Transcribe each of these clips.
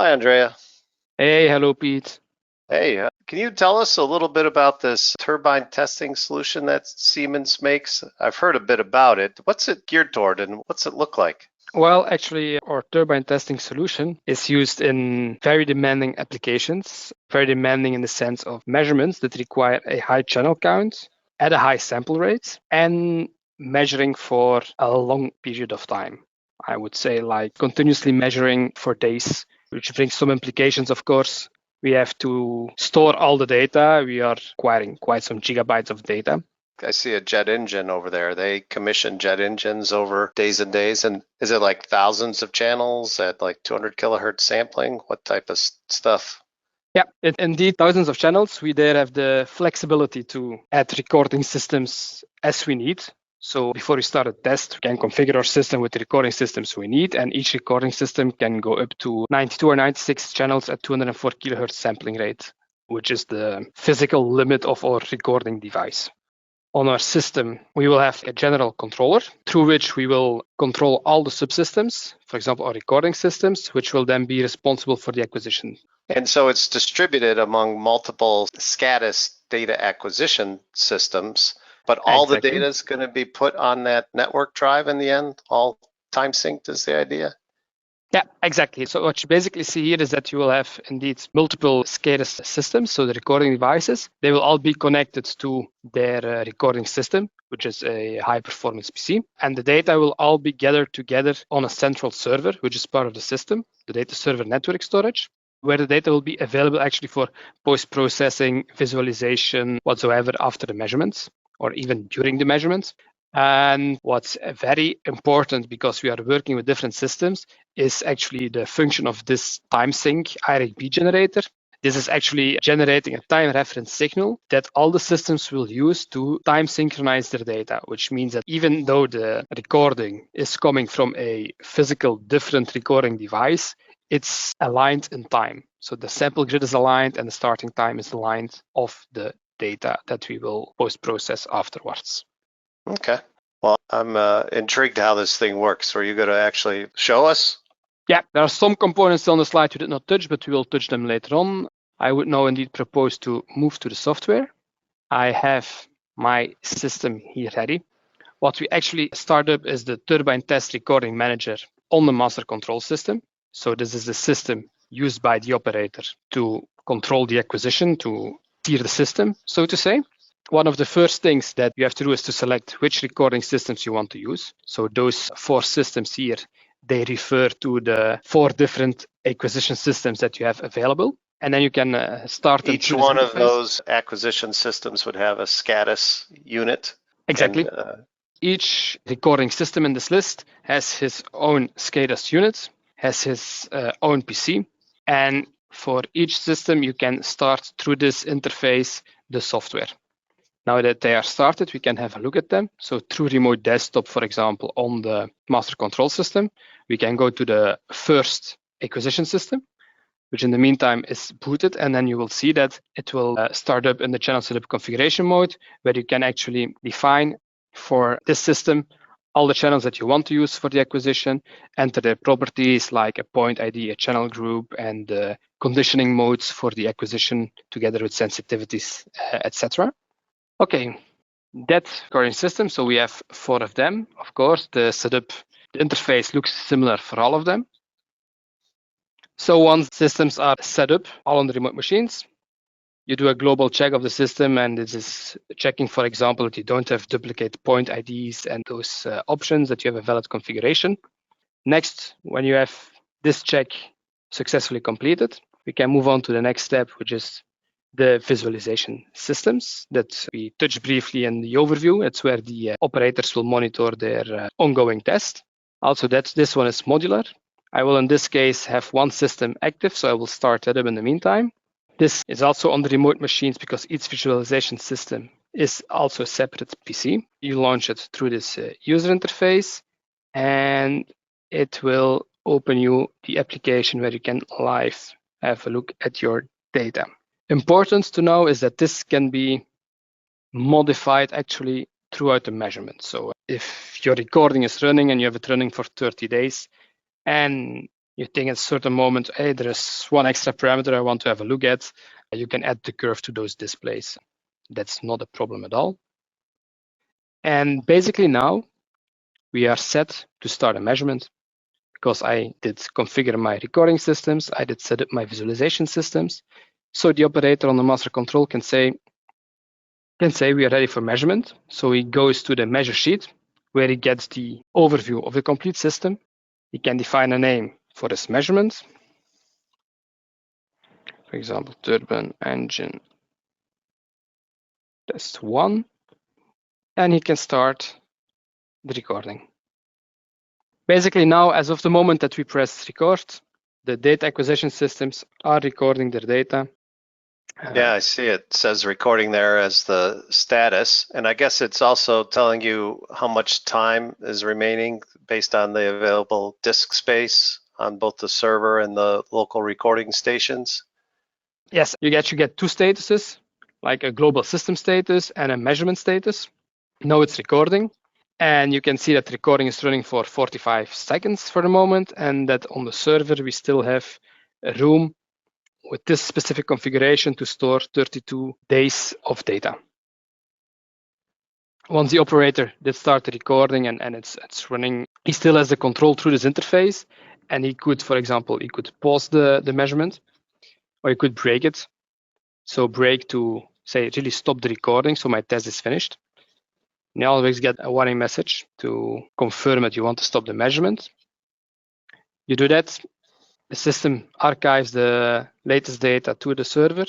Hi, Andrea. Hey, hello, Pete. Hey, can you tell us a little bit about this turbine testing solution that Siemens makes? I've heard a bit about it. What's it geared toward and what's it look like? Well, actually, our turbine testing solution is used in very demanding applications, very demanding in the sense of measurements that require a high channel count at a high sample rate and measuring for a long period of time. I would say like continuously measuring for days, which brings some implications, of course. We have to store all the data. We are acquiring quite some gigabytes of data. I see a jet engine over there. They commission jet engines over days and days. And is it like thousands of channels at like 200 kilohertz sampling? What type of stuff? Yeah, indeed, thousands of channels. We there have the flexibility to add recording systems as we need. So before we start a test, we can configure our system with the recording systems we need, and each recording system can go up to 92 or 96 channels at 204 kilohertz sampling rate, which is the physical limit of our recording device. On our system, we will have a general controller through which we will control all the subsystems, for example, our recording systems, which will then be responsible for the acquisition. And so it's distributed among multiple SCADAS data acquisition systems, but all the data is going to be put on that network drive in the end, all time synced is the idea? Yeah, exactly. So what you basically see here is that you will have indeed multiple SCADA systems, so the recording devices. They will all be connected to their recording system, which is a high-performance PC. And the data will all be gathered together on a central server, which is part of the system, the data server network storage, where the data will be available actually for post-processing, visualization, whatsoever after the measurements, or even during the measurements. And what's very important, because we are working with different systems, is actually the function of this time sync IRB generator. This is actually generating a time reference signal that all the systems will use to time synchronize their data, which means that even though the recording is coming from a physical different recording device, it's aligned in time. So the sample grid is aligned and the starting time is aligned of the data that we will post-process afterwards. Okay. Well, I'm intrigued how this thing works. Are you going to actually show us? Yeah, there are some components on the slide we did not touch, but we will touch them later on. I would now indeed propose to move to the software. I have my system here ready. What we actually start up is the Turbine Test Recording Manager on the master control system. So this is the system used by the operator to control the acquisition, to steer the system, so to say. One of the first things that you have to do is to select which recording systems you want to use. So those 4 systems here, they refer to the 4 different acquisition systems that you have available. And then you can start them. Each one of those acquisition systems would have a SCADAS unit. Exactly. Each recording system in this list has his own SCADAS unit, has his own PC. And for each system, you can start through this interface the software. Now that they are started, we can have a look at them. So through remote desktop, for example, on the master control system, we can go to the first acquisition system, which in the meantime is booted. And then you will see that it will start up in the channel setup configuration mode, where you can actually define for this system all the channels that you want to use for the acquisition, enter their properties like a point ID, a channel group, and the conditioning modes for the acquisition together with sensitivities, etc. Okay, that recording system, so we have 4 of them. Of course, the setup, the interface looks similar for all of them. So once systems are set up, all on the remote machines, you do a global check of the system, and this is checking, for example, that you don't have duplicate point IDs and those options, that you have a valid configuration. Next, when you have this check successfully completed, we can move on to the next step, which is the visualization systems that we touched briefly in the overview. It's where the operators will monitor their ongoing test. Also, this one is modular. I will, in this case, have one system active, so I will start that up in the meantime. This is also on the remote machines because each visualization system is also a separate PC. You launch it through this user interface, and it will open you the application where you can live have a look at your data. Important to know is that this can be modified actually throughout the measurement. So if your recording is running and you have it running for 30 days and you think at a certain moment, hey, there is one extra parameter I want to have a look at, you can add the curve to those displays. That's not a problem at all. And basically now we are set to start a measurement because I did configure my recording systems. I did set up my visualization systems. So the operator on the master control can say we are ready for measurement. So he goes to the measure sheet where he gets the overview of the complete system. He can define a name for his measurement. For example, turbine engine test 1. And he can start the recording. Basically now, as of the moment that we press record, the data acquisition systems are recording their data. Yeah, I see it says recording there as the status. And I guess it's also telling you how much time is remaining based on the available disk space on both the server and the local recording stations. Yes, you get two statuses, like a global system status and a measurement status. Now it's recording. And you can see that recording is running for 45 seconds for the moment, and that on the server we still have a room with this specific configuration to store 32 days of data. Once the operator did start the recording and it's running, he still has the control through this interface, and he could, for example, he could pause the measurement, or he could break it. So break to say really stop the recording, so my test is finished. You always get a warning message to confirm that you want to stop the measurement. You do that, the system archives the latest data to the server,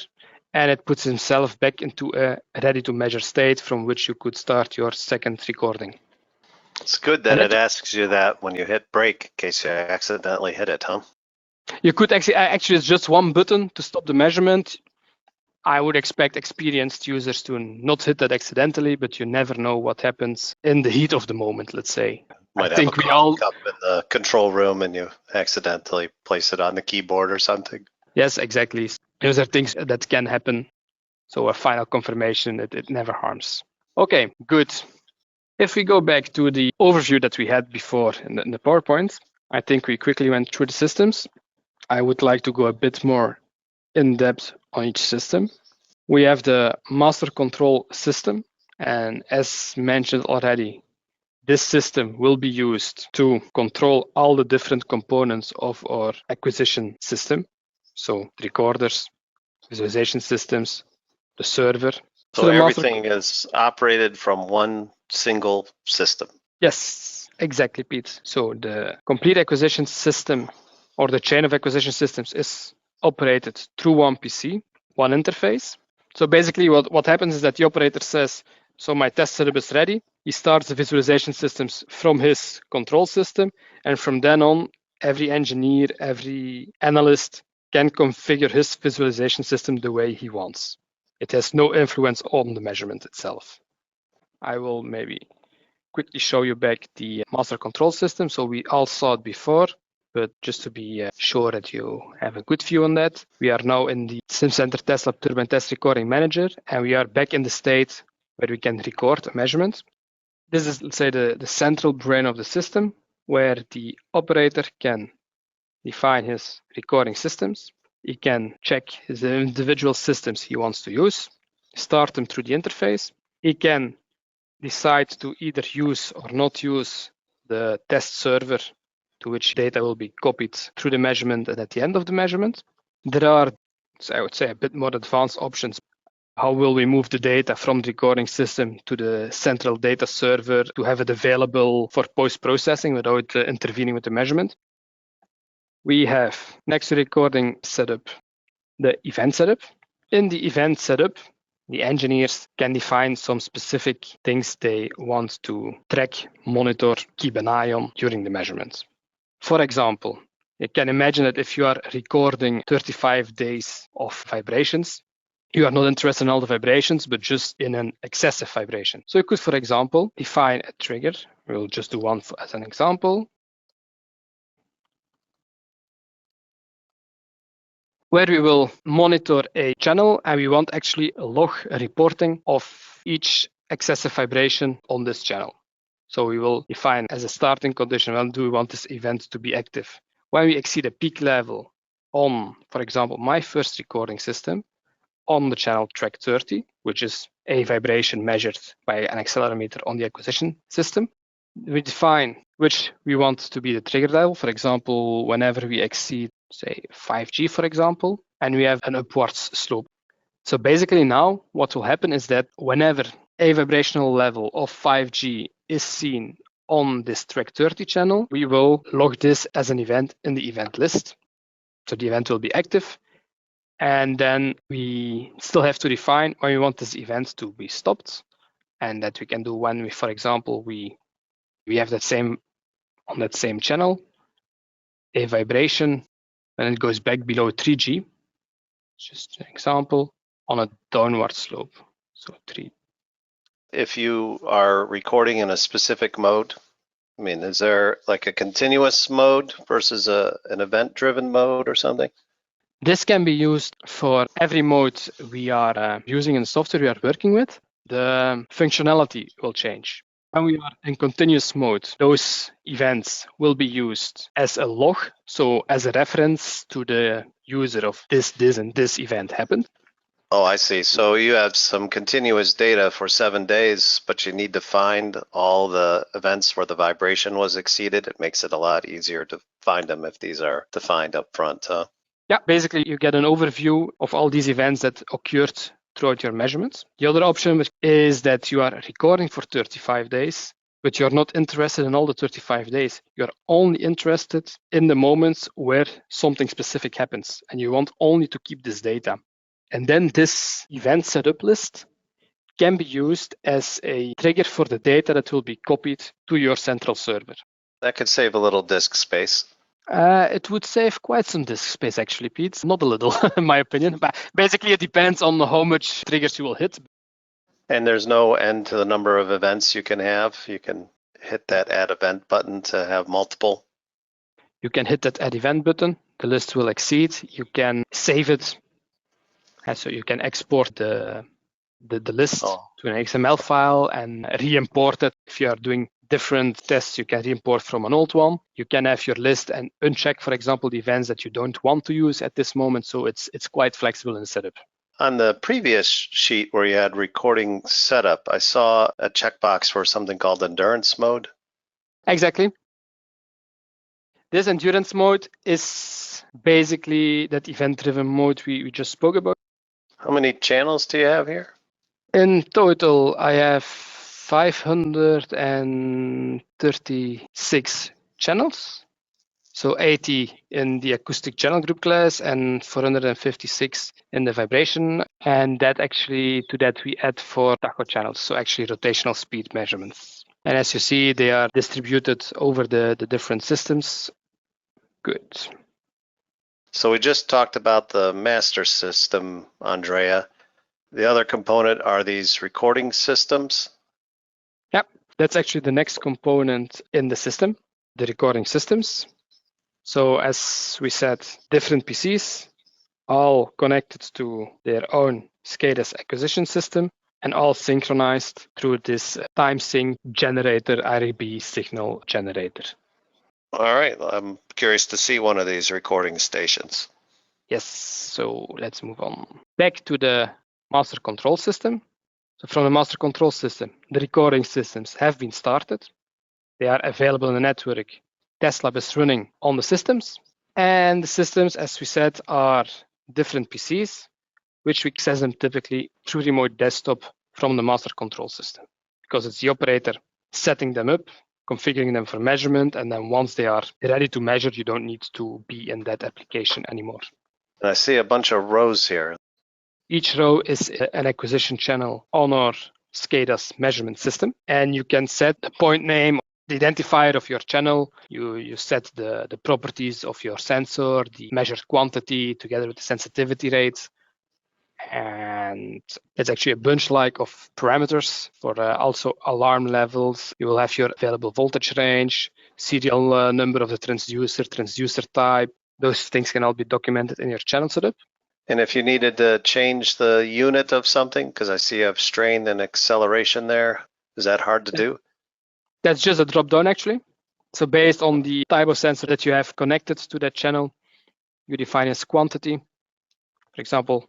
and it puts himself back into a ready to measure state from which you could start your second recording. It's good that it asks you that when you hit break in case you accidentally hit it, huh? You could actually it's just one button to stop the measurement. I would expect experienced users to not hit that accidentally, but you never know what happens in the heat of the moment, let's say. Might have a coffee cup in the control room and you accidentally place it on the keyboard or something. Yes, exactly. Those are things that can happen. So a final confirmation, it never harms. Okay, good. If we go back to the overview that we had before in the PowerPoint, I think we quickly went through the systems. I would like to go a bit more in depth on each system. We have the master control system, and as mentioned already, this system will be used to control all the different components of our acquisition system. So the recorders, visualization systems, the server. So everything is operated from one single system. Yes, exactly, Pete. So the complete acquisition system or the chain of acquisition systems is operated through one PC, one interface. So basically what happens is that the operator says, so my test setup is ready. He starts the visualization systems from his control system. And from then on, every engineer, every analyst can configure his visualization system the way he wants. It has no influence on the measurement itself. I will maybe quickly show you back the master control system. So we all saw it before, but just to be sure that you have a good view on that, we are now in the SimCenter TestLab Turbine Test Recording Manager, and we are back in the state where we can record a measurement. This is, let's say, the central brain of the system, where the operator can define his recording systems. He can check his individual systems he wants to use, start them through the interface. He can decide to either use or not use the test server to which data will be copied through the measurement and at the end of the measurement. There are, I would say, a bit more advanced options. How will we move the data from the recording system to the central data server to have it available for post-processing without intervening with the measurement? We have, next to recording setup, the event setup. In the event setup, the engineers can define some specific things they want to track, monitor, keep an eye on during the measurements. For example, you can imagine that if you are recording 35 days of vibrations, you are not interested in all the vibrations, but just in an excessive vibration. So you could, for example, define a trigger. We'll just do one as an example, where we will monitor a channel and we want actually a log, a reporting of each excessive vibration on this channel. So we will define as a starting condition, when do we want this event to be active? when we exceed a peak level on, for example, my first recording system on the channel track 30, which is a vibration measured by an accelerometer on the acquisition system, we define which we want to be the trigger level. For example, whenever we exceed, say, 5G, for example, and we have an upwards slope. So basically now what will happen is that whenever a vibrational level of 5G is seen on this track 30 channel, we will log this as an event in the event list. So the event will be active. And then we still have to define when we want this event to be stopped. And that we can do when we, for example, we have that same, on that same channel, a vibration, and it goes back below 3G. Just an example, on a downward slope. So 3. If you are recording in a specific mode, I mean, is there like a continuous mode versus an event-driven mode or something? This can be used for every mode we are using in the software we are working with. The functionality will change. When we are in continuous mode, those events will be used as a log, so as a reference to the user of this, and this event happened. Oh, I see. So you have some continuous data for 7 days, but you need to find all the events where the vibration was exceeded. It makes it a lot easier to find them if these are defined up front, huh? Yeah, basically you get an overview of all these events that occurred throughout your measurements. The other option is that you are recording for 35 days, but you're not interested in all the 35 days. You're only interested in the moments where something specific happens, and you want only to keep this data. And then this event setup list can be used as a trigger for the data that will be copied to your central server. That could save a little disk space. It would save quite some disk space, actually, Pete. Not a little, in my opinion. But basically, it depends on how much triggers you will hit. And there's no end to the number of events you can have. You can hit that add event button to have multiple. You can hit that add event button. The list will exceed. You can save it. And so you can export the list to an XML file and re-import it. If you are doing different tests, you can re-import from an old one. You can have your list and uncheck, for example, the events that you don't want to use at this moment. So it's quite flexible in the setup. On the previous sheet where you had recording setup, I saw a checkbox for something called endurance mode. Exactly. This endurance mode is basically that event-driven mode we just spoke about. How many channels do you have here? In total, I have 536 channels. So 80 in the acoustic channel group class and 456 in the vibration. And that actually, to that we add 4 tacho channels, so actually rotational speed measurements. And as you see, they are distributed over the different systems. Good. So we just talked about the master system, Andrea. The other component are these recording systems. Yep, that's actually the next component in the system, the recording systems. So as we said, different PCs, all connected to their own SCADA's acquisition system and all synchronized through this time sync generator, REB signal generator. All right, I'm curious to see one of these recording stations. Yes, so let's move on. Back to the master control system. So from the master control system, the recording systems have been started. They are available in the network. TestLab is running on the systems. And the systems, as we said, are different PCs, which we access them typically through remote desktop from the master control system, because it's the operator setting them up, configuring them for measurement, and then once they are ready to measure, you don't need to be in that application anymore. And I see a bunch of rows here. Each row is an acquisition channel on our SCADA's measurement system, and you can set the point name, the identifier of your channel. You set the properties of your sensor, the measured quantity together with the sensitivity rates. And it's actually a bunch of parameters for also alarm levels. You will have your available voltage range, serial number of the transducer type. Those things can all be documented in your channel setup. And if you needed to change the unit of something, because I see you have strain and acceleration there, is that hard to do? That's just a drop down actually. So based on the type of sensor that you have connected to that channel, you define its quantity. For example,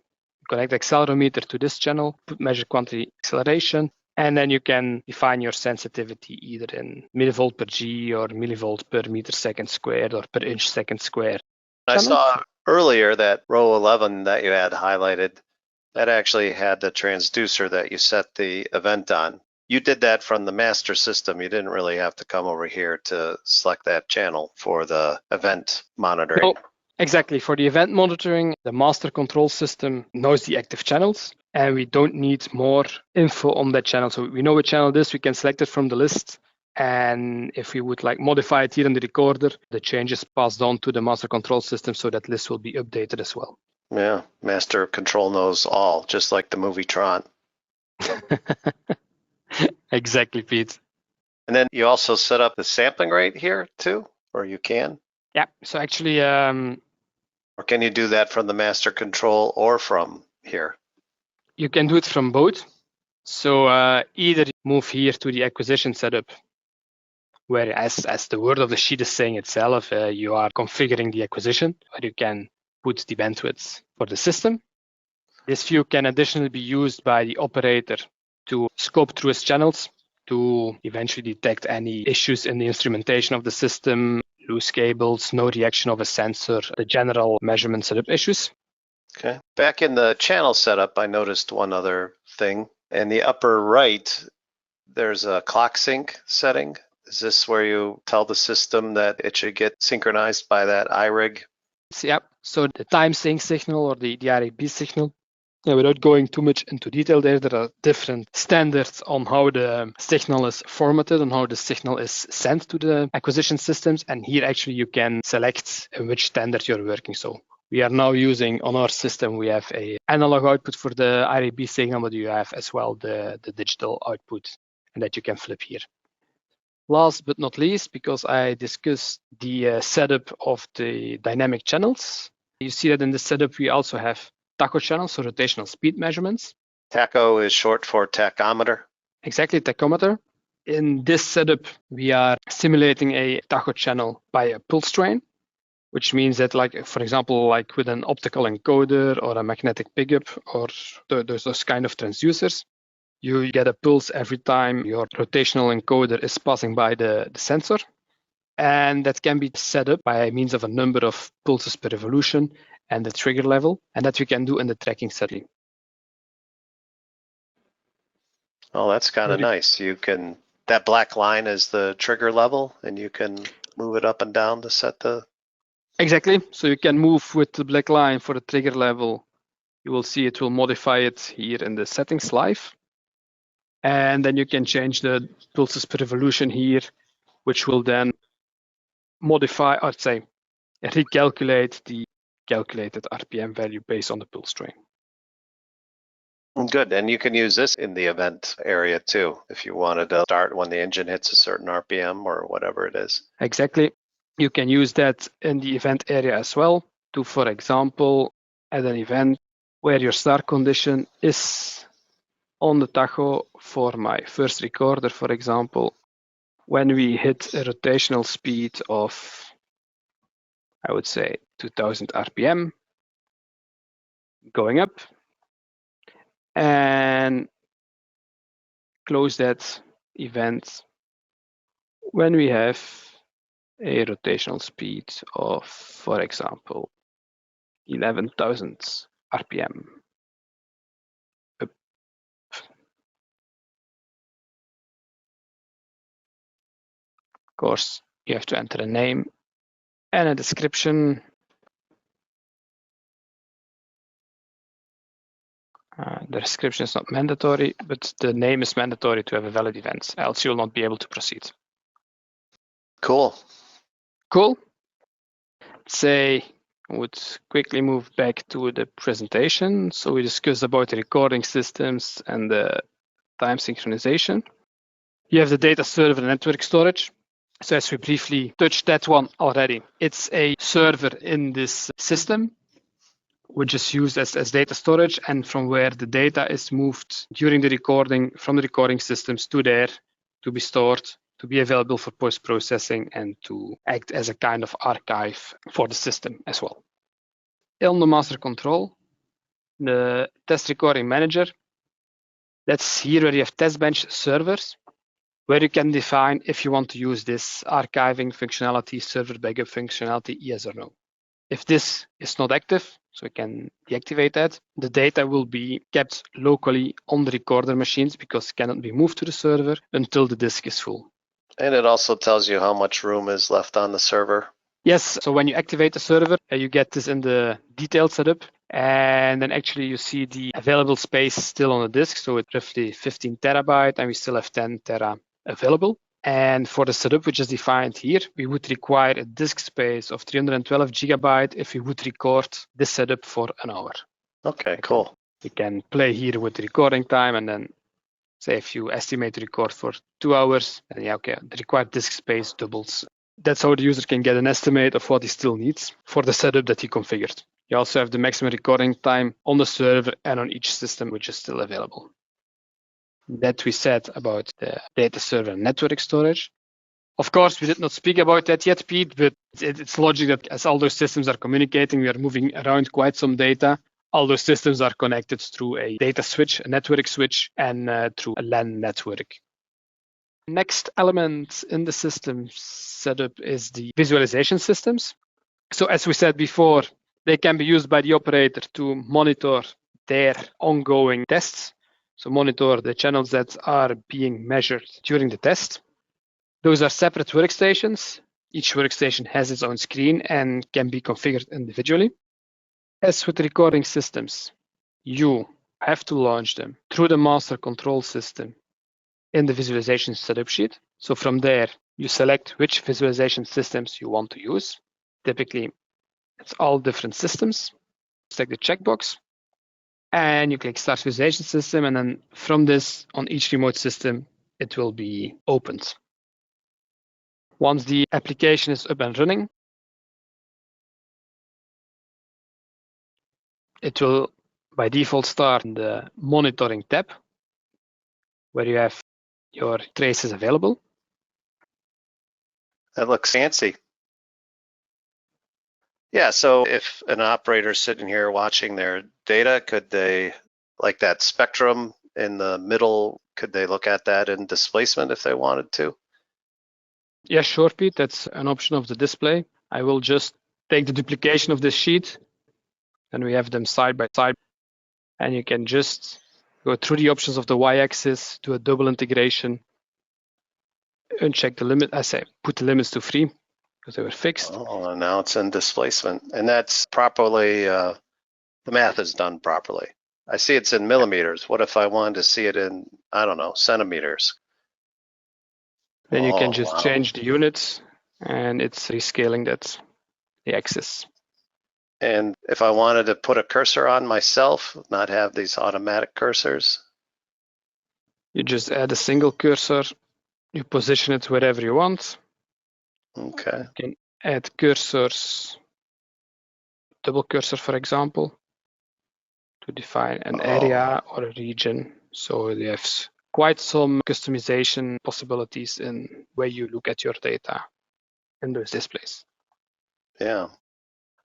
connect the accelerometer to this channel, measure quantity acceleration, and then you can define your sensitivity either in millivolt per G or millivolt per meter second squared or per inch second squared. I saw earlier that row 11 that you had highlighted, that actually had the transducer that you set the event on. You did that from the master system. You didn't really have to come over here to select that channel for the event monitoring. No, exactly. For the event monitoring, the master control system knows the active channels, and we don't need more info on that channel. So we know what channel it is, we can select it from the list. And if we would like modify it here in the recorder, the changes passed on to the master control system, so that list will be updated as well. Yeah, master control knows all, just like the movie Tron. Exactly, Pete. And then you also set up the sampling rate here too, or you can? Yeah, so actually... or can you do that from the master control or from here? You can do it from both. So either move here to the acquisition setup, where as the word of the sheet is saying itself, you are configuring the acquisition, where you can put the bandwidth for the system. This view can additionally be used by the operator to scope through his channels to eventually detect any issues in the instrumentation of the system, loose cables, no reaction of a sensor, the general measurement setup issues. Okay. Back in the channel setup, I noticed one other thing. In the upper right, there's a clock sync setting. Is this where you tell the system that it should get synchronized by that iRig? Yeah, so the time sync signal or the IRIB signal. Yeah, without going too much into detail there are different standards on how the signal is formatted and how the signal is sent to the acquisition systems. And here actually you can select in which standard you're working. So we are now using on our system, we have a analog output for the IRIB signal, but you have as well the digital output, and that you can flip here. Last but not least, because I discussed the setup of the dynamic channels, you see that in the setup we also have tacho channels, so rotational speed measurements. Tacho is short for tachometer. Exactly, tachometer. In this setup, we are simulating a tacho channel by a pulse train, which means that, like, for example, like with an optical encoder or a magnetic pickup or those kind of transducers, you get a pulse every time your rotational encoder is passing by the sensor. And that can be set up by means of a number of pulses per revolution and the trigger level, and that we can do in the tracking setting. Oh, that's kind of nice. You can, that black line is the trigger level, and you can move it up and down to set the... Exactly. So you can move with the black line for the trigger level. You will see it will modify it here in the settings live. And then you can change the pulses per revolution here, which will then modify, or say, recalculate the calculated RPM value based on the pulse train. Good, and you can use this in the event area too, if you wanted to start when the engine hits a certain RPM or whatever it is. Exactly. You can use that in the event area as well to, for example, at an event where your start condition is on the tacho for my first recorder, for example, when we hit a rotational speed of, I would say, 2000 RPM, going up, and close that event when we have a rotational speed of, for example, 11,000 RPM. Up. Of course, you have to enter a name and a description. The description is not mandatory, but the name is mandatory to have a valid event, else you'll not be able to proceed. Cool. Cool. Say, I would quickly move back to the presentation. So we discussed about the recording systems and the time synchronization. You have the data server and network storage. So as we briefly touched that one already, it's a server in this system, which is used as data storage, and from where the data is moved during the recording from the recording systems to there to be stored, to be available for post-processing and to act as a kind of archive for the system as well. On the master control, the test recording manager, that's here where you have test bench servers, where you can define if you want to use this archiving functionality, server backup functionality, yes or no. If this is not active, so we can deactivate that, the data will be kept locally on the recorder machines because it cannot be moved to the server until the disk is full. And it also tells you how much room is left on the server. Yes, so when you activate the server, you get this in the detailed setup, and then actually you see the available space still on the disk. So it's roughly 15 terabyte, and we still have 10 tera available. And for the setup, which is defined here, we would require a disk space of 312 gigabyte if we would record this setup for an hour. Okay, cool. We can play here with the recording time, and then say if you estimate to record for 2 hours, then yeah, okay, the required disk space doubles. That's how the user can get an estimate of what he still needs for the setup that he configured. You also have the maximum recording time on the server and on each system, which is still available. That we said about the data server network storage. Of course, we did not speak about that yet, Pete, but it's logic that as all those systems are communicating, we are moving around quite some data. All those systems are connected through a data switch, a network switch, and through a LAN network. Next element in the system setup is the visualization systems. So as we said before, they can be used by the operator to monitor their ongoing tests. So monitor the channels that are being measured during the test. Those are separate workstations. Each workstation has its own screen and can be configured individually. As with recording systems, you have to launch them through the master control system in the visualization setup sheet. So from there, you select which visualization systems you want to use. Typically, it's all different systems. Select the checkbox, and you click Start Visualization System, and then from this, on each remote system, it will be opened. Once the application is up and running, it will by default start in the monitoring tab, where you have your traces available. That looks fancy. Yeah, so if an operator's sitting here watching their data, could they, like that spectrum in the middle, could they look at that in displacement if they wanted to? Yeah, sure, Pete. That's an option of the display. I will just take the duplication of this sheet, and we have them side by side. And you can just go through the options of the y-axis, do a double integration, uncheck the limit. I say put the limits to 3 because they were fixed. Oh, and now it's in displacement, and that's properly. The math is done properly. I see it's in millimeters. What if I wanted to see it in, I don't know, centimeters? Then you can just change the units, and it's rescaling that the axis. And if I wanted to put a cursor on myself, not have these automatic cursors? You just add a single cursor, you position it wherever you want. Okay. You can add cursors, double cursor, for example, to define an area or a region. So you have quite some customization possibilities in where you look at your data in those displays. Yeah.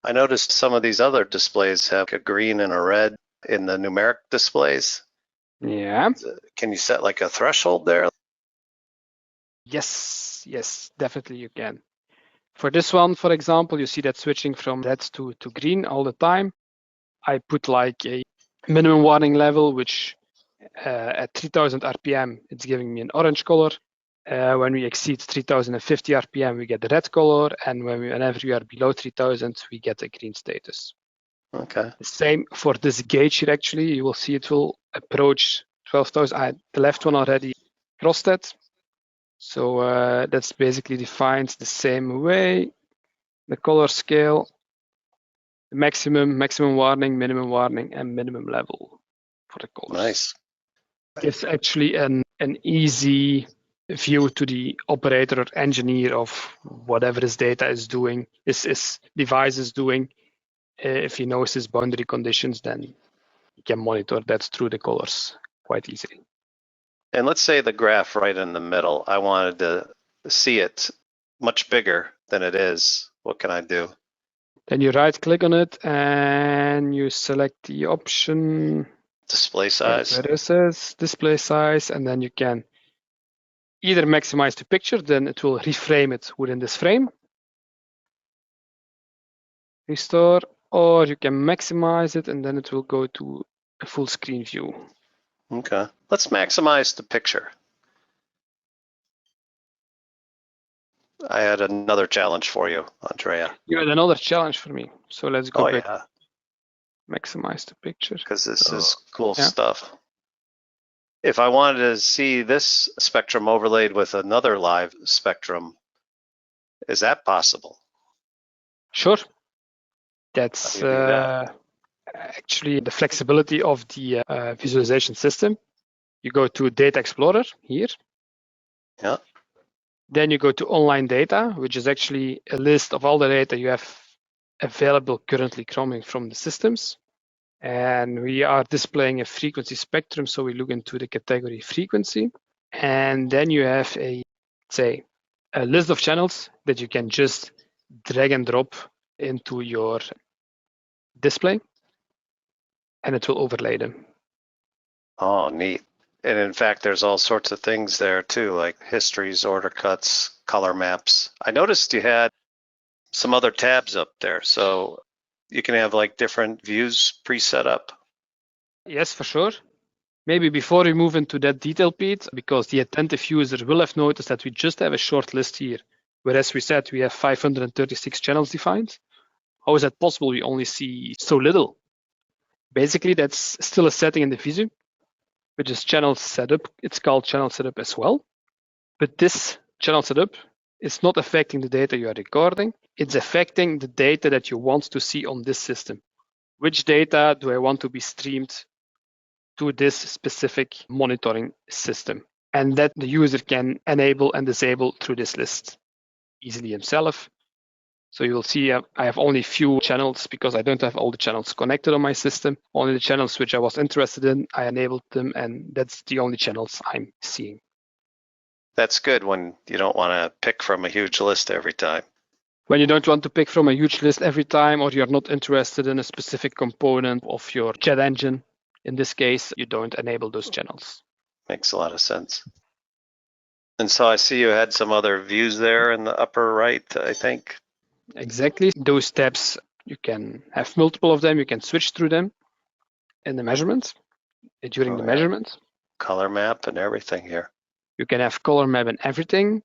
I noticed some of these other displays have a green and a red in the numeric displays. Yeah. Can you set like a threshold there? Yes, definitely you can. For this one, for example, you see that switching from red to green all the time. I put like a minimum warning level, which at 3000 RPM, it's giving me an orange color. When we exceed 3050 RPM, we get the red color. And whenever we are below 3000, we get a green status. Okay. The same for this gauge here, actually. You will see it will approach 12,000. The left one already crossed that. So that's basically defined the same way. The color scale, the maximum warning, minimum warning, and minimum level for the colors. Nice. Gives actually an easy view to the operator or engineer of whatever his data is doing, his device is doing. If he knows his boundary conditions, then he can monitor that through the colors quite easily. And let's say the graph right in the middle, I wanted to see it much bigger than it is, what can I do? Then you right click on it and you select the option Display size. where it says display size, and then you can either maximize the picture, then it will reframe it within this frame. Restore, or you can maximize it and then it will go to a full screen view. Okay, let's maximize the picture. I had another challenge for you, Andrea. You had another challenge for me. So let's go back. Yeah, Maximize the picture. because this is cool yeah. stuff. If I wanted to see this spectrum overlaid with another live spectrum, is that possible? Sure. That's How do you do that? actually the flexibility of the visualization system. You go to Data Explorer here. Yeah. Then you go to Online Data, which is actually a list of all the data you have available currently coming from the systems. And we are displaying a frequency spectrum, so we look into the category frequency. And then you have a list of channels that you can just drag and drop into your display, and it will overlay them. Oh, neat. And in fact, there's all sorts of things there too, like histories, order cuts, color maps. I noticed you had some other tabs up there, so you can have like different views pre-set up. Yes, for sure. Maybe before we move into that detail, Pete, because the attentive user will have noticed that we just have a short list here, whereas we said we have 536 channels defined. How is that possible? We only see so little. Basically, that's still a setting in the Visu, which is channel setup. It's called channel setup as well. But this channel setup is not affecting the data you are recording. It's affecting the data that you want to see on this system. Which data do I want to be streamed to this specific monitoring system? And that the user can enable and disable through this list easily himself. So you will see I have only few channels because I don't have all the channels connected on my system. Only the channels which I was interested in, I enabled them, and that's the only channels I'm seeing. That's good when you don't want to pick from a huge list every time. When you don't want to pick from a huge list every time, or you're not interested in a specific component of your chat engine, in this case, you don't enable those channels. Makes a lot of sense. And so I see you had some other views there in the upper right, I think. Exactly. Those tabs, you can have multiple of them. You can switch through them in the measurement, during the measurement. Color map and everything here. You can have color map and everything.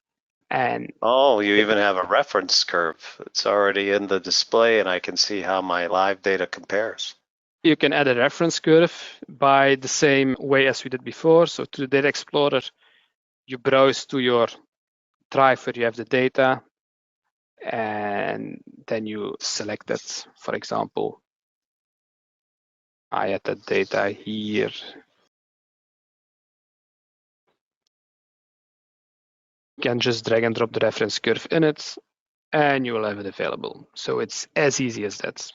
And oh, you even have a reference curve. It's already in the display and I can see how my live data compares. You can add a reference curve by the same way as we did before. So to the Data Explorer, you browse to your drive where you have the data, and then you select that. For example, I had that data here. You can just drag and drop the reference curve in it, and you will have it available. So it's as easy as that.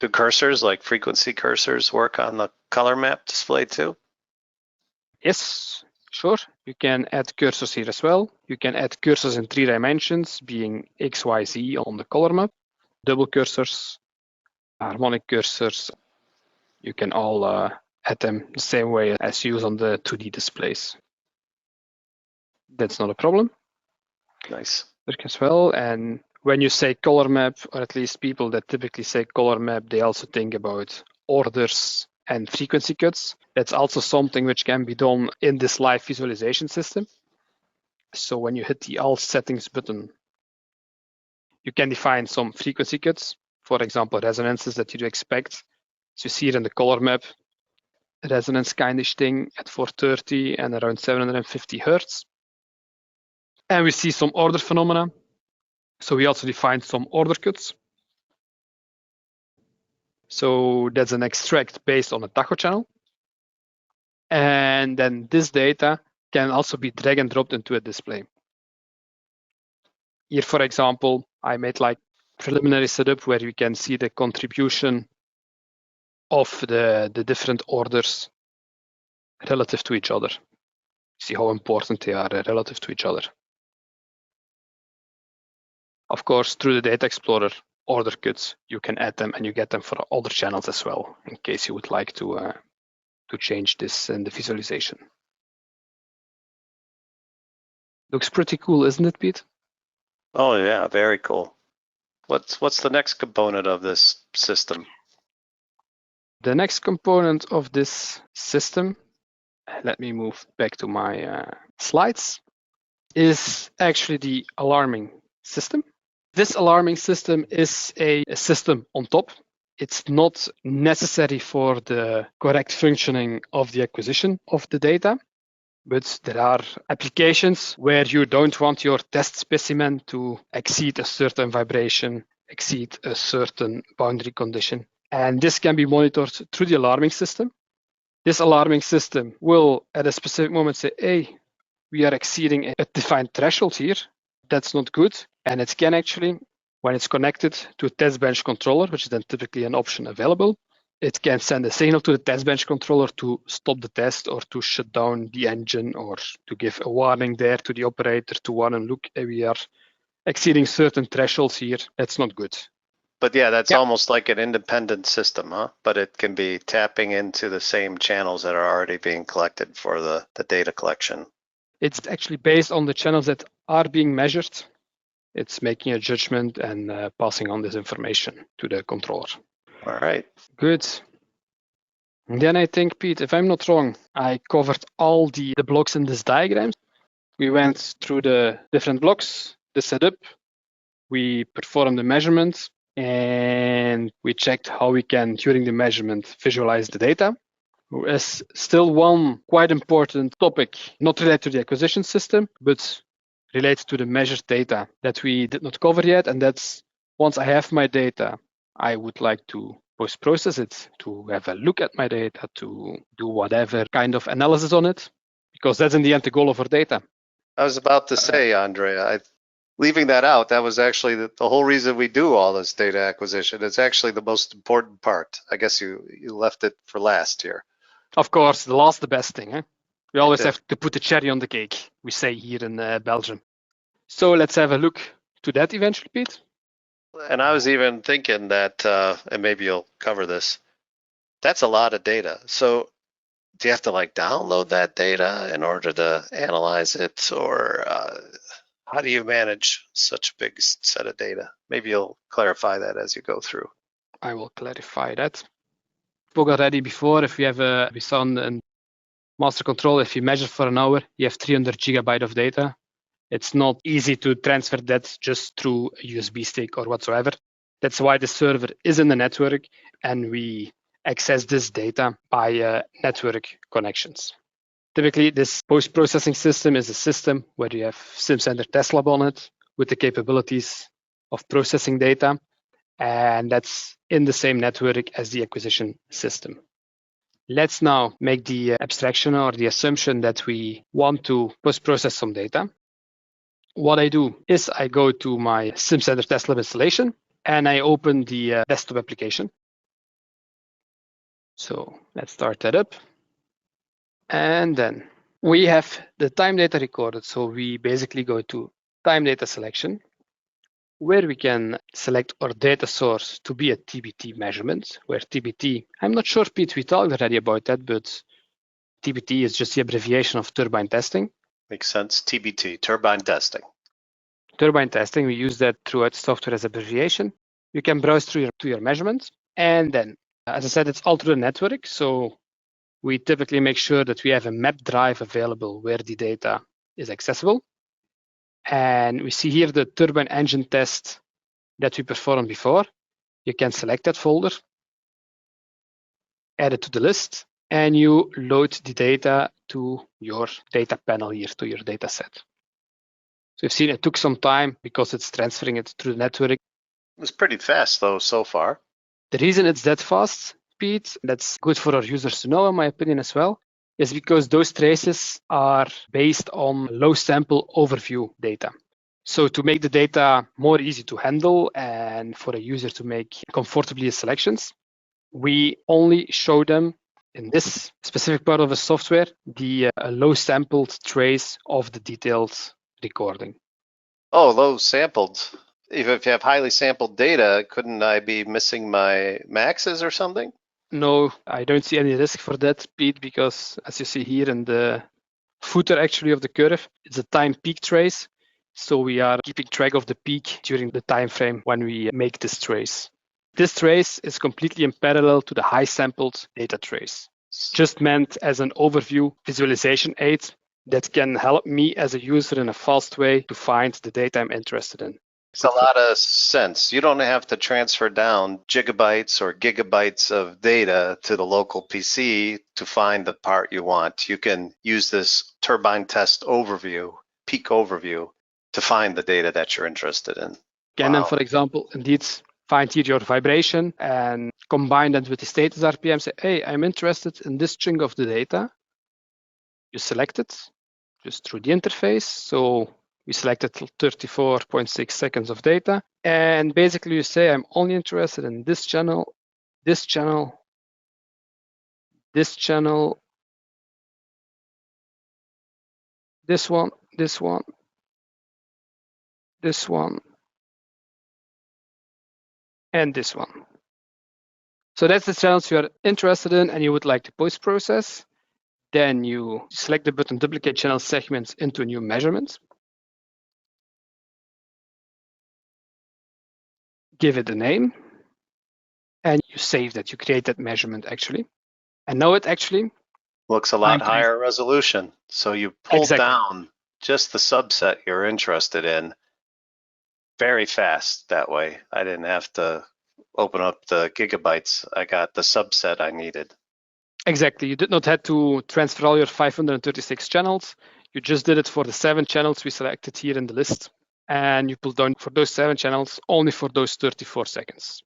Do cursors, like frequency cursors, work on the color map display too? Yes, sure. You can add cursors here as well. You can add cursors in 3 dimensions, being X, Y, Z on the color map. Double cursors, harmonic cursors. You can all add them the same way as used on the 2D displays. That's not a problem. Nice. Work as well. And when you say color map, or at least people that typically say color map, they also think about orders and frequency cuts. That's also something which can be done in this live visualization system. So when you hit the All Settings button, you can define some frequency cuts. For example, resonances that you'd expect. So you see it in the color map, resonance kindish thing at 430 and around 750 Hertz. And we see some order phenomena. So we also defined some order cuts. So that's an extract based on a Tahoe channel. And then this data can also be drag and dropped into a display. Here, for example, I made like preliminary setup where you can see the contribution of the different orders relative to each other. See how important they are relative to each other. Of course, through the Data Explorer order codes, you can add them and you get them for other channels as well, in case you would like to change this in the visualization. Looks pretty cool, isn't it, Pete? Oh yeah, very cool. What's the next component of this system? The next component of this system, let me move back to my slides, is actually the alarming system. This alarming system is a system on top. It's not necessary for the correct functioning of the acquisition of the data, but there are applications where you don't want your test specimen to exceed a certain vibration, exceed a certain boundary condition. And this can be monitored through the alarming system. This alarming system will, at a specific moment, say, hey, we are exceeding a defined threshold here. That's not good. And it can actually, when it's connected to a test bench controller, which is then typically an option available, it can send a signal to the test bench controller to stop the test or to shut down the engine or to give a warning there to the operator to warn and look, we are exceeding certain thresholds here. That's not good. But yeah, that's almost like an independent system, huh? But it can be tapping into the same channels that are already being collected for the data collection. It's actually based on the channels that are being measured. It's making a judgment and passing on this information to the controller. All right. Good. And then I think, Pete, if I'm not wrong, I covered all the blocks in this diagram. We went through the different blocks, the setup, we performed the measurement, and we checked how we can, during the measurement, visualize the data. There's still one quite important topic, not related to the acquisition system, but related to the measured data that we did not cover yet. And that's, once I have my data, I would like to post-process it, to have a look at my data, to do whatever kind of analysis on it, because that's in the end the goal of our data. I was about to say, Andrea, leaving that out, that was actually the whole reason we do all this data acquisition. It's actually the most important part. I guess you left it for last here. Of course, the last, the best thing. Eh? We always have to put the cherry on the cake, we say here in Belgium. So let's have a look to that eventually, Pete. And I was even thinking that, and maybe you'll cover this, that's a lot of data. So do you have to like download that data in order to analyze it, or how do you manage such a big set of data? Maybe you'll clarify that as you go through. I will clarify that. Spoke already before, if we have we saw in master control, if you measure for an hour, you have 300 gigabyte of data. It's not easy to transfer that just through a USB stick or whatsoever. That's why the server is in the network and we access this data by network connections. Typically, this post-processing system is a system where you have SimCenter TestLab on it with the capabilities of processing data, and that's in the same network as the acquisition system. Let's now make the abstraction or the assumption that we want to post-process some data. What I do is I go to my SimCenter TestLab installation and I open the desktop application. So let's start that up. And then we have the time data recorded. So we basically go to time data selection, where we can select our data source to be a TBT measurement, where TBT, I'm not sure, Pete, we talked already about that, but TBT is just the abbreviation of turbine testing. Makes sense. TBT, turbine testing. Turbine testing, we use that throughout software as abbreviation. You can browse through your measurements. And then, as I said, it's all through the network. So we typically make sure that we have a map drive available where the data is accessible. And we see here the turbine engine test that we performed before. You can select that folder, add it to the list, and you load the data to your data panel here, to your data set. So you've seen it took some time because it's transferring it through the network. It was pretty fast though so far. The reason it's that fast, Pete, that's good for our users to know, in my opinion as well, is because those traces are based on low sample overview data. So to make the data more easy to handle and for a user to make comfortably selections, we only show them in this specific part of the software, the low sampled trace of the detailed recording. Oh, low sampled. Even if you have highly sampled data, couldn't I be missing my maxes or something? No, I don't see any risk for that, Pete, because as you see here in the footer actually of the curve, it's a time peak trace. So we are keeping track of the peak during the time frame when we make this trace. This trace is completely in parallel to the high sampled data trace. Just meant as an overview visualization aid that can help me as a user in a fast way to find the data I'm interested in. It's a lot of sense. You don't have to transfer down gigabytes or gigabytes of data to the local PC to find the part you want. You can use this turbine test overview, peak overview, to find the data that you're interested in. Can then, for example, indeed find here your vibration and combine that with the status RPM. Say, hey, I'm interested in this chunk of the data. You select it just through the interface. So we selected 34.6 seconds of data. And basically you say, I'm only interested in this channel, this channel, this channel, this one, this one, this one, and this one. So that's the channels you are interested in and you would like to post-process. Then you select the button duplicate channel segments into a new measurement. Give it a name. And you save that, you create that measurement actually. And now it actually looks a lot higher resolution. So you pull down just the subset you're interested in very fast that way. I didn't have to open up the gigabytes. I got the subset I needed. Exactly. You did not have to transfer all your 536 channels. You just did it for the 7 channels we selected here in the list. And you pull down for those 7 channels only for those 34 seconds.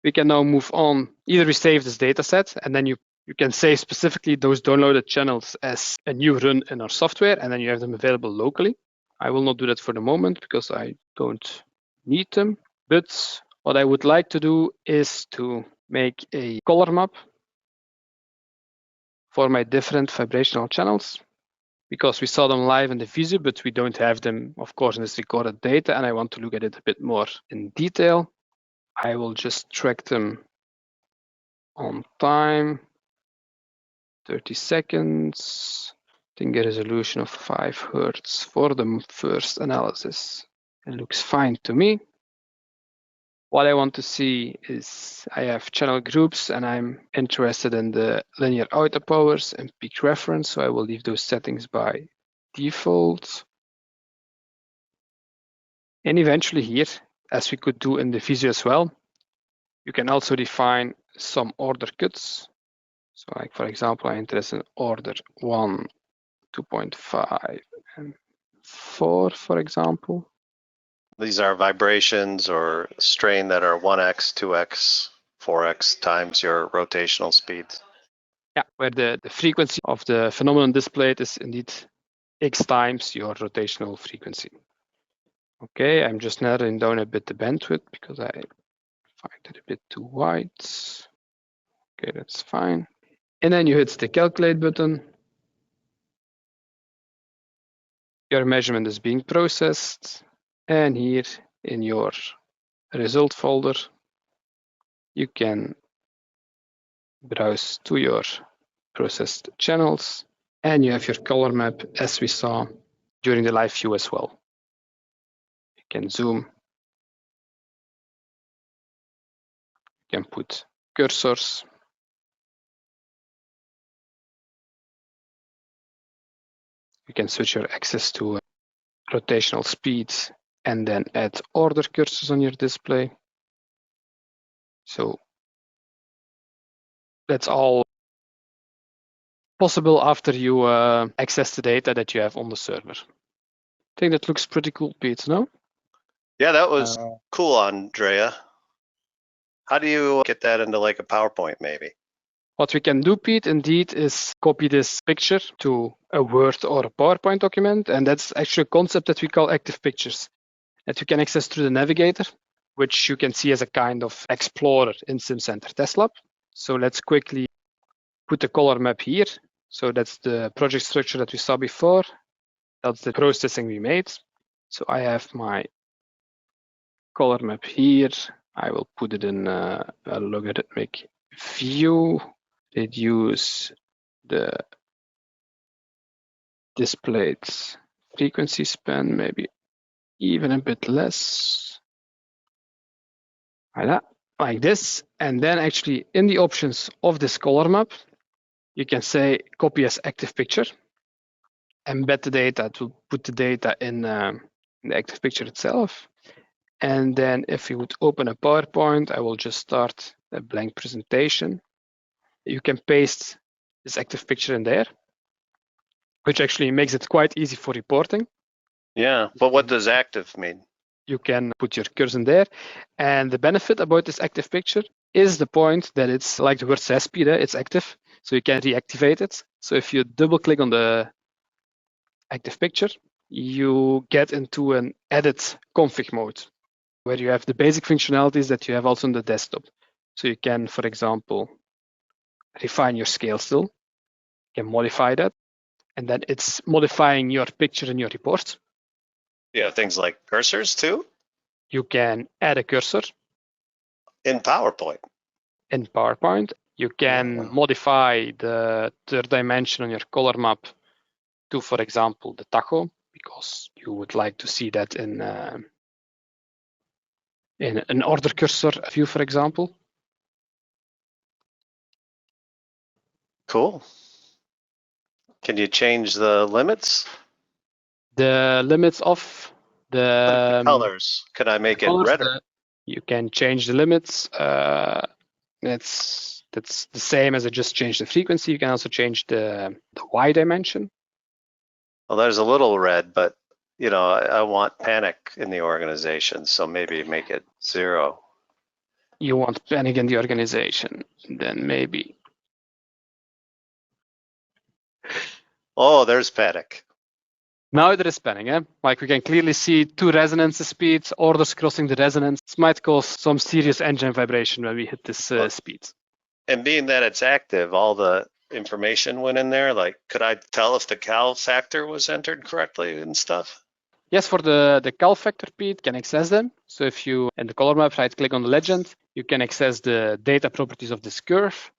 We can now move on. Either we save this data set and then you can save specifically those downloaded channels as a new run in our software and then you have them available locally. I will not do that for the moment because I don't need them. But what I would like to do is to make a color map for my different vibrational channels because we saw them live in the Visio, but we don't have them, of course, in this recorded data, and I want to look at it a bit more in detail. I will just track them on time, 30 seconds. I think a resolution of 5 Hertz for the first analysis. It looks fine to me. What I want to see is I have channel groups and I'm interested in the linear outer powers and peak reference. So I will leave those settings by default. And eventually here, as we could do in the Visio as well, you can also define some order cuts. So like, for example, I'm interested in order 1, 2.5, and 4, for example. These are vibrations or strain that are 1x, 2x, 4x times your rotational speed. Yeah, where the frequency of the phenomenon displayed is indeed x times your rotational frequency. Okay, I'm just narrowing down a bit the bandwidth because I find it a bit too wide. Okay, that's fine. And then you hit the calculate button. Your measurement is being processed. And here in your result folder, you can browse to your processed channels and you have your color map as we saw during the live view as well. You can zoom, you can put cursors. You can switch your axis to rotational speed and then add order cursors on your display. So that's all possible after you access the data that you have on the server. I think that looks pretty cool, Pete, no? Yeah, that was cool, Andrea. How do you get that into like a PowerPoint maybe? What we can do, Pete, indeed, is copy this picture to a Word or a PowerPoint document. And that's actually a concept that we call active pictures that you can access through the navigator, which you can see as a kind of explorer in SimCenter TestLab. So let's quickly put the color map here. So that's the project structure that we saw before. That's the processing we made. So I have my color map here. I will put it in a logarithmic view, reduce the displayed frequency span, maybe even a bit less, like that, like this. And then actually in the options of this color map, you can say copy as active picture, embed the data to put the data in the active picture itself. And then if you would open a PowerPoint, I will just start a blank presentation. You can paste this active picture in there, which actually makes it quite easy for reporting. Yeah, but what does active mean? You can put your cursor in there. And the benefit about this active picture is the point that it's like the word says, Peter, it's active. So you can reactivate it. So if you double click on the active picture, you get into an edit config mode, where you have the basic functionalities that you have also on the desktop. So you can, for example, refine your scale still, you can modify that, and then it's modifying your picture in your report. Yeah, things like cursors too? You can add a cursor. In PowerPoint? In PowerPoint. You can modify the third dimension on your color map to, for example, the Tahoe, because you would like to see that in an order cursor view, for example. Cool. Can you change the limits? The limits of the colors. Could I make it redder? You can change the limits. That's the same as I just changed the frequency. You can also change the Y dimension. Well, there's a little red, but you know, I want panic in the organization, so maybe make it 0. You want panic in the organization, then maybe. Oh, there's panic. Now there is panic, eh? Like we can clearly see 2 resonance speeds, orders crossing the resonance. This might cause some serious engine vibration when we hit this speed. And being that it's active, all the information went in there. Like, could I tell if the cal factor was entered correctly and stuff? Yes, for the cal factor, Pete can access them. So if you, in the color map, right click on the legend, you can access the data properties of this curve.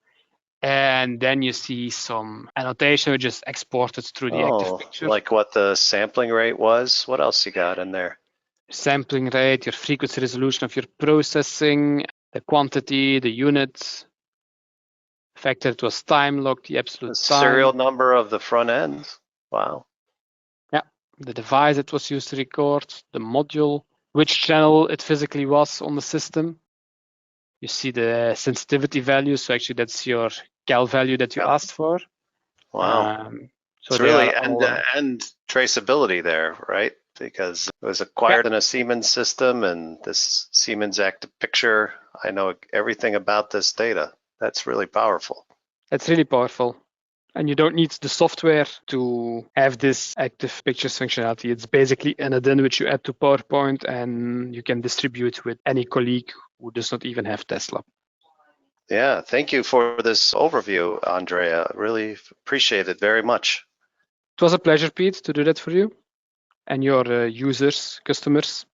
And then you see some annotation which is exported through the active picture. Like what the sampling rate was. What else you got in there? Sampling rate, your frequency resolution of your processing, the quantity, the units, factor it was time locked, the absolute time. Serial number of the front end. Wow. Yeah, the device it was used to record, the module, which channel it physically was on the system. You see the sensitivity value, so actually that's your cal value that you asked for. Wow. So it's really end-to-end traceability there, right? Because it was acquired in a Siemens system, and this Siemens active picture, I know everything about this data. That's really powerful. That's really powerful. And you don't need the software to have this active pictures functionality. It's basically an add-in which you add to PowerPoint, and you can distribute with any colleague who does not even have Tesla. Yeah, thank you for this overview, Andrea. Really appreciate it very much. It was a pleasure, Pete, to do that for you and your users, customers.